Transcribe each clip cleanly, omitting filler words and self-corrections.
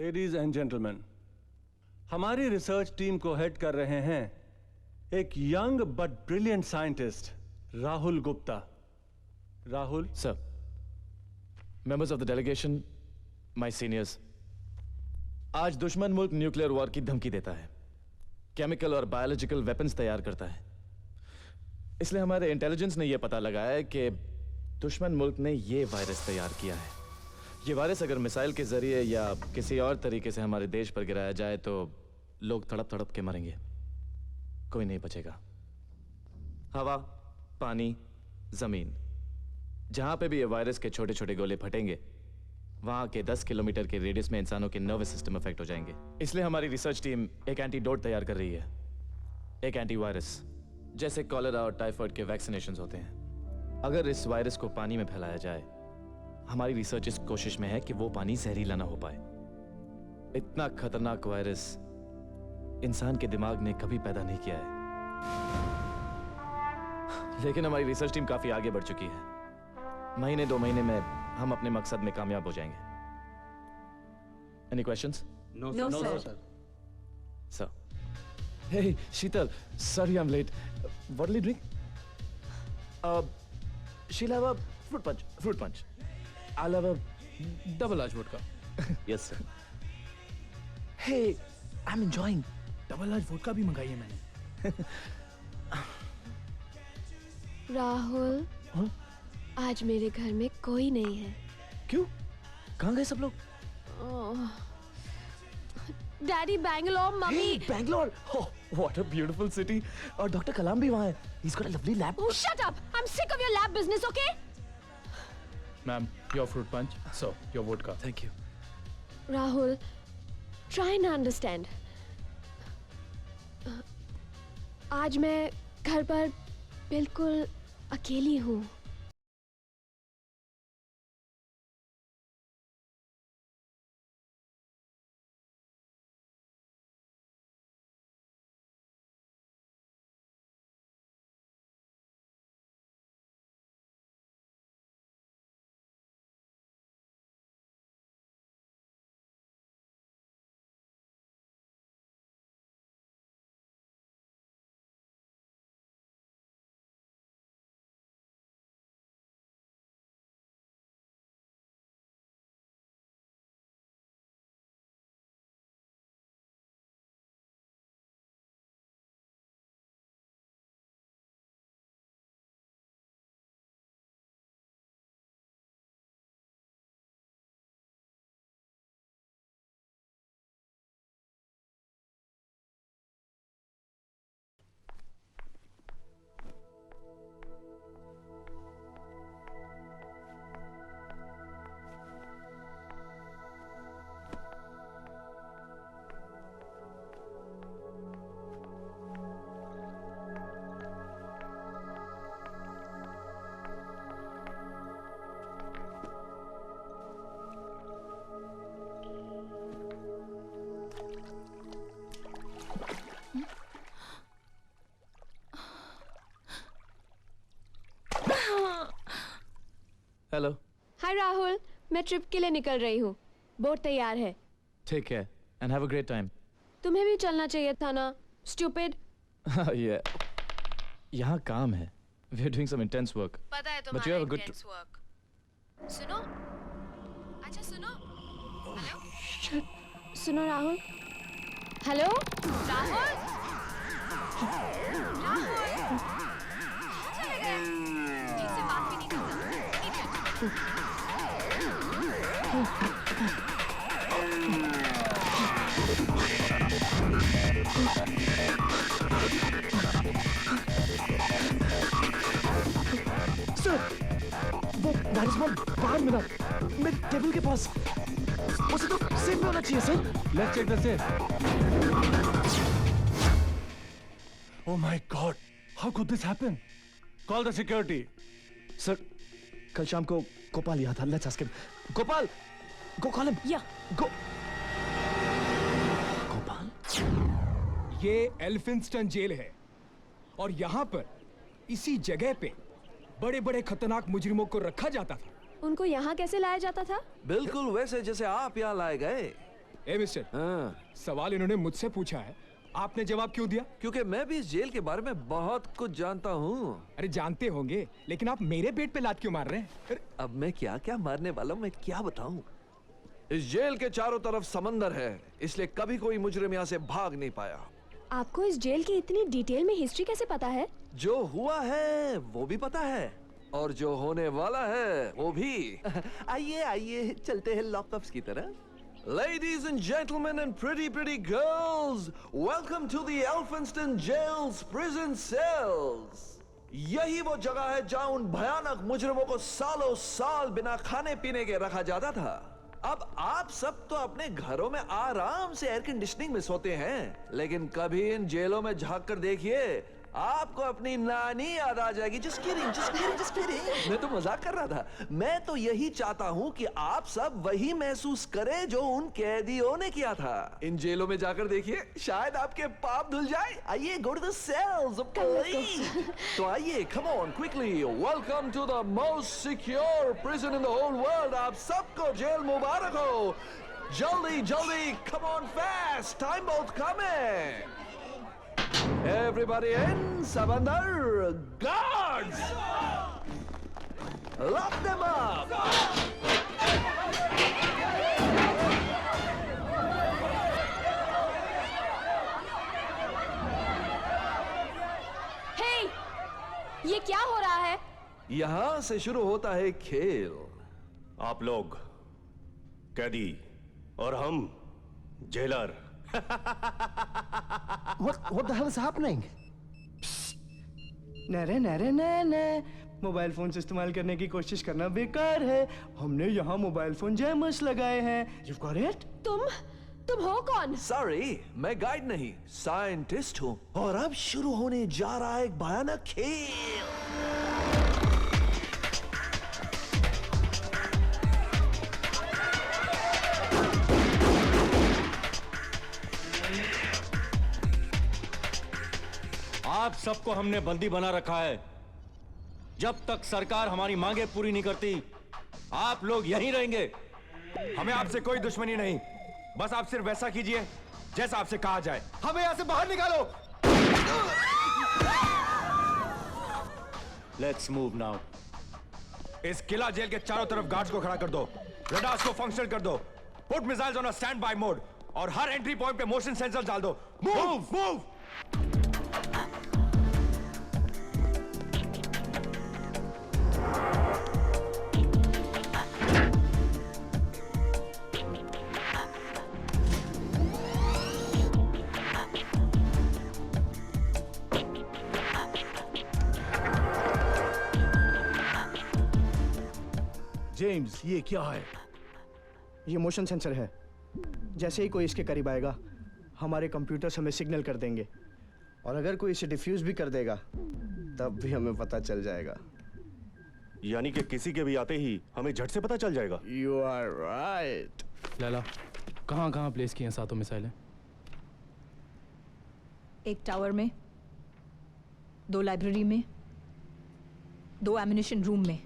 Ladies and gentleman, हमारी research team को head कर रहे हैं एक young but brilliant scientist Rahul Gupta. Rahul sir, members of the delegation, my seniors, आज दुश्मन मुल्क न्यूक्लियर वॉर की धमकी देता है, केमिकल और बायोलॉजिकल वेपन्स तैयार करता है। इसलिए हमारे इंटेलिजेंस ने यह पता लगाया है कि दुश्मन मुल्क ने यह वायरस तैयार किया है। यह वायरस अगर मिसाइल के जरिए या किसी और तरीके से हमारे देश पर गिराया जाए तो लोग तड़प तड़प के मरेंगे, कोई नहीं बचेगा। हवा, पानी, जमीन, जहां पे भी ये वायरस के छोटे छोटे गोले फटेंगे वहां के 10 किलोमीटर के रेडियस में इंसानों के नर्वस सिस्टम अफेक्ट हो जाएंगे। इसलिए हमारी रिसर्च टीम एक एंटीडोट तैयार कर रही है, एक एंटीवायरस, जैसे कॉलेरा और टाइफाइड के वैक्सीनेशंस होते हैं। अगर इस वायरस को पानी में फैलाया जाए, हमारी रिसर्च इस कोशिश में है कि वो पानी जहरीला ना हो पाए। इतना खतरनाक वायरस इंसान के दिमाग ने कभी पैदा नहीं किया है, लेकिन हमारी रिसर्च टीम काफी आगे बढ़ चुकी है। महीने 2 महीने में हम अपने मकसद में कामयाब हो जाएंगे। Any questions? No, sir. Sir. Hey, Sheetal. Sorry I'm late. What'll you drink? She'll have a fruit punch. Fruit punch. I'll have a double large vodka. Yes, sir. Hey, I'm enjoying. Double large vodka भी मंगाई है मैंने। राहुल, हाँ? आज मेरे घर में कोई नहीं है। क्यों? कहाँ गए सब लोग? Daddy Bangalore, mummy. Hey, Bangalore! Oh, what a beautiful city. और डॉक्टर कलाम भी वहाँ है. He's got a lovely lab. Oh, shut up! I'm sick of your lab business, okay? Ma'am, your fruit punch. So, your vodka. Thank you. Rahul, try and understand. आज मैं घर पर बिल्कुल अकेली हूँ। हेलो। हाय राहुल, मैं ट्रिप के लिए निकल रही हूँ। बोट तैयार है। Take care and have a great time. तुम्हें भी चलना चाहिए था ना, stupid. Yeah. यहाँ काम है. We're doing some intense work. पता है But you have a good intense work. सुनो, अच्छा सुनो. हेलो. सुनो राहुल. हेलो. राहुल. राहुल. कहाँ चले गए? ठीक से बात भी नहीं करता. Sir, वो मैनेजमेंट बाहर मिला मेरे टेबल के पास। उसे तो सेफ में होना चाहिए sir. Let's check the safe. Oh my God! How could this happen? Call the security. Sir, कल शाम को गोपाल यहाँ था। Let's ask him. Gopal, go call him. Yeah. Go. Gopal? ये एल्फिंस्टन जेल है और यहाँ पर इसी जगह पे बड़े बड़े खतरनाक मुजरिमों को रखा जाता था। उनको यहाँ कैसे लाया जाता था? बिल्कुल वैसे जैसे आप यहाँ लाए गए। ए मिस्टर, हाँ, सवाल इन्होंने मुझसे पूछा है, आपने जवाब क्यों दिया? क्योंकि मैं भी इस जेल के बारे में बहुत कुछ जानता हूँ। अरे जानते होंगे, लेकिन आप मेरे पेट पे लात क्यों मार रहे हैं? अरे अब मैं क्या क्या मारने वाला हूँ, मैं क्या बताऊँ? इस जेल के चारों तरफ समंदर है, इसलिए कभी कोई मुजरिम यहाँ से भाग नहीं पाया। आपको इस जेल की इतनी डिटेल में हिस्ट्री कैसे पता है? जो हुआ है वो भी पता है, और जो होने वाला है वो भी। आइए आइए, चलते हैं लॉकअप्स की तरफ। Ladies and gentlemen and pretty girls, welcome to the Elphinstone Jail's prison cells. यही वो जगह है जहां उन भयानक मुजरिमों को सालों साल बिना खाने पीने के रखा जाता था। अब आप सब तो अपने घरों में आराम से एयर कंडीशनिंग में सोते हैं, लेकिन कभी इन जेलों में झांक कर देखिए, आपको अपनी नानी याद आ जाएगी। Just kidding। मैं तो मजाक कर रहा था। मैं तो यही चाहता हूँ कि आप सब वही महसूस करें जो उन कैदियों ने किया था। इन जेलों में जाकर देखिए, शायद आपके पाप धुल जाए। आइए, go to the cells, please। तो आइए, come on, quickly, welcome to the most secure prison in the whole world। आप सबको जेल मुबारक हो। जल्दी जल्दी, come on fast, time बहुत कम है। Everybody in, सब अंदर, guards! Lock them up! हे, ये क्या हो रहा है? यहां से शुरू होता है खेल। आप लोग कैदी और हम jailer. What the hell is happening? Nare mobile phone से इस्तेमाल करने की कोशिश करना बेकार है। हमने यहाँ मोबाइल फोन जैमर्स लगाए हैं। You've got it? तुम हो कौन? Sorry, मैं गाइड नहीं, साइंटिस्ट हूँ। और अब शुरू होने जा रहा है एक भयानक खेल। आप सबको हमने बंदी बना रखा है। जब तक सरकार हमारी मांगे पूरी नहीं करती, आप लोग यहीं रहेंगे। हमें आपसे कोई दुश्मनी नहीं, बस आप सिर्फ वैसा कीजिए जैसा आपसे कहा जाए। हमें यहाँ से बाहर निकालो। Let's move now. इस किला जेल के चारों तरफ गार्ड्स को खड़ा कर दो, रडार्स को फंक्शनल कर दो, put missiles on a stand by mode, और हर एंट्री पॉइंट पे मोशन सेंसर डाल दो। मूव। जेम्स, ये क्या है? ये मोशन सेंसर है। जैसे ही कोई इसके करीब आएगा, हमारे कंप्यूटर्स हमें सिग्नल कर देंगे, और अगर कोई इसे डिफ्यूज भी कर देगा, तब भी हमें पता चल जाएगा। यानी कि किसी के भी आते ही हमें झट से पता चल जाएगा। You are right। लैला, कहाँ प्लेस किए हैं सातों मिसाइलें? एक टावर में, 2 लाइब्रेरी में, 2 एमिनेशन रूम में,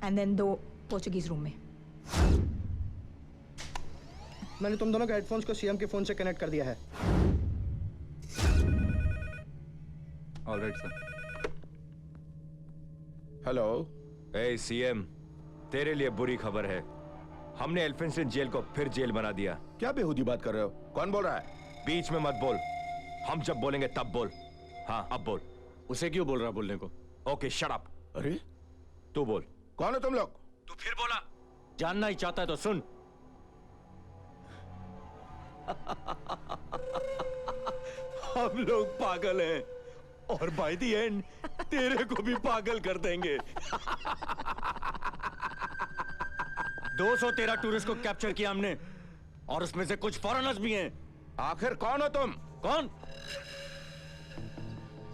एंड देन 2 पोर्चुगीज रूम में। मैंने तुम दोनों के हेडफोन्स को सीएम के फोन से कनेक्ट कर दिया है। Alright sir. हेलो। ए सीएम, तेरे लिए बुरी खबर है। हमने एल्फिंस्टन जेल को फिर जेल बना दिया। क्या बेहूदी बात कर रहे हो? कौन बोल रहा है? बीच में मत बोल, हम जब बोलेंगे तब बोल। हाँ, अब बोल। उसे क्यों बोल रहा बोलने को? Okay, shut up. अरे, तू बोल। कौन है तुम लोग? तू फिर बोला। जानना ही चाहता है तो सुन। हम लोग पागल हैं, और बाय द एंड तेरे को भी पागल कर देंगे। 213 टूरिस्ट को कैप्चर किया हमने, और उसमें से कुछ फॉरेनर्स भी हैं। आखिर कौन हो तुम?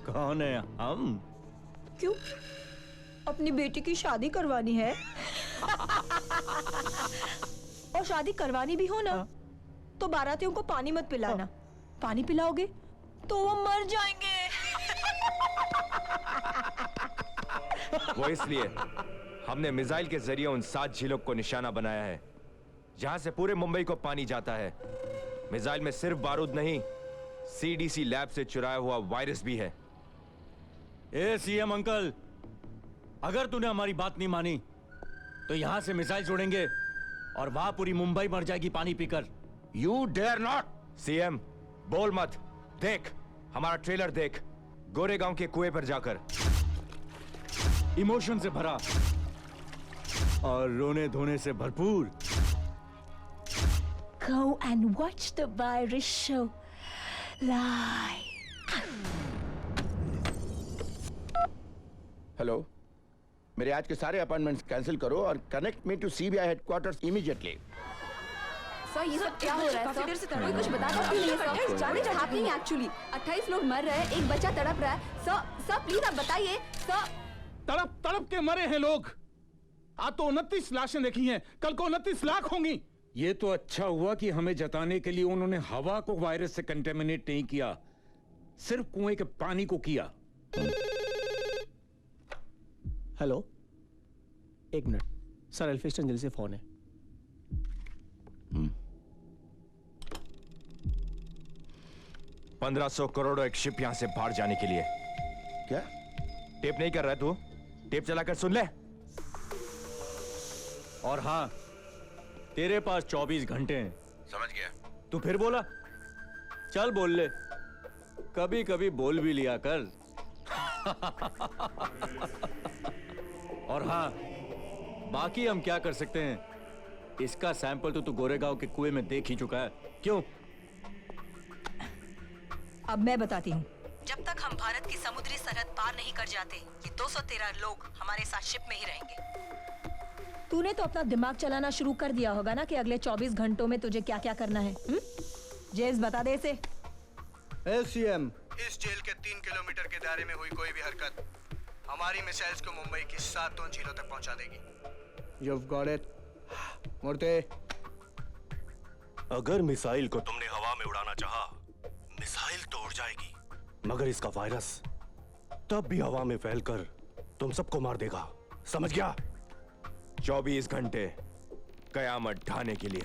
कौन है हम? क्यों? अपनी बेटी की शादी करवानी है? और शादी करवानी भी हो ना, तो बारातियों को पानी मत पिलाना। पानी पिलाओगे तो वो मर जाएंगे। वो इसलिए हमने मिसाइल के जरिए उन 7 झीलों को निशाना बनाया है, जहां से पूरे मुंबई को पानी जाता है। मिसाइल में सिर्फ बारूद नहीं, सीडीसी लैब से चुराया हुआ वायरस भी है। ए सीएम अंकल, अगर तूने हमारी बात नहीं मानी तो यहां से मिसाइल छोड़ेंगे और वहां पूरी मुंबई मर जाएगी पानी पीकर। You dare not. सीएम बोल मत, देख हमारा ट्रेलर देख, गोरेगांव के कुएं पर जाकर। इमोशन से भरा और रोने धोने से भरपूर। Go and watch the virus show live. Hello, मेरे आज के सारे अपॉइंटमेंट्स कैंसिल करो और connect me to CBI headquarters immediately. Sir ये सब क्या हो रहा है? काफी देर से कोई कुछ बता सकती नहीं है सर। जाने क्या हैपनिंग एक्चुअली? 28 लोग मर रहे हैं, एक बच्चा तड़प रहा है। सर प्लीज आप बताइए सर। तड़प तड़प के मरे हैं लोग। आज तो 29 लाशें देखी हैं, कल को 29 लाख होंगी। ये तो अच्छा हुआ कि हमें जताने के लिए उन्होंने हवा को वायरस से कंटेमिनेट नहीं किया, सिर्फ कुएं के पानी को किया। हेलो, एक मिनट सर, एल्फिस्टन जेल से फोन है। 1500 करोड़ एक शिप यहां से बाहर जाने के लिए। क्या टेप नहीं कर रहा है तू? टेप चलाकर सुन ले। और हाँ, तेरे पास 24 घंटे हैं। समझ गया। तू फिर बोला? चल बोल ले, कभी कभी बोल भी लिया कर। और हाँ, बाकी हम क्या कर सकते हैं? इसका सैंपल तो तू गोरेगांव के कुएं में देख ही चुका है। क्यों? अब मैं बताती हूँ। जब तक हम भारत की समुद्री सरहद पार नहीं कर जाते, ये 213 लोग हमारे साथ शिप में ही रहेंगे। तूने तो अपना दिमाग चलाना शुरू कर दिया होगा ना कि अगले 24 घंटों में तुझे क्या क्या करना है। जेम्स बता दे इसे। सीएम, इस जेल के 3 किलोमीटर के दायरे में हुई कोई भी हरकत हमारी मिसाइल्स को मुंबई की 7 झीलों तक पहुंचा देगी। You've got it. मूर्ति, अगर मिसाइल को तुमने हवा में उड़ाना चाहा, मिसाइल तो उड़ जाएगी, मगर इसका वायरस तब भी हवा में फैलकर तुम सबको मार देगा। समझ गया? 24 घंटे कयामत ढाने के लिए।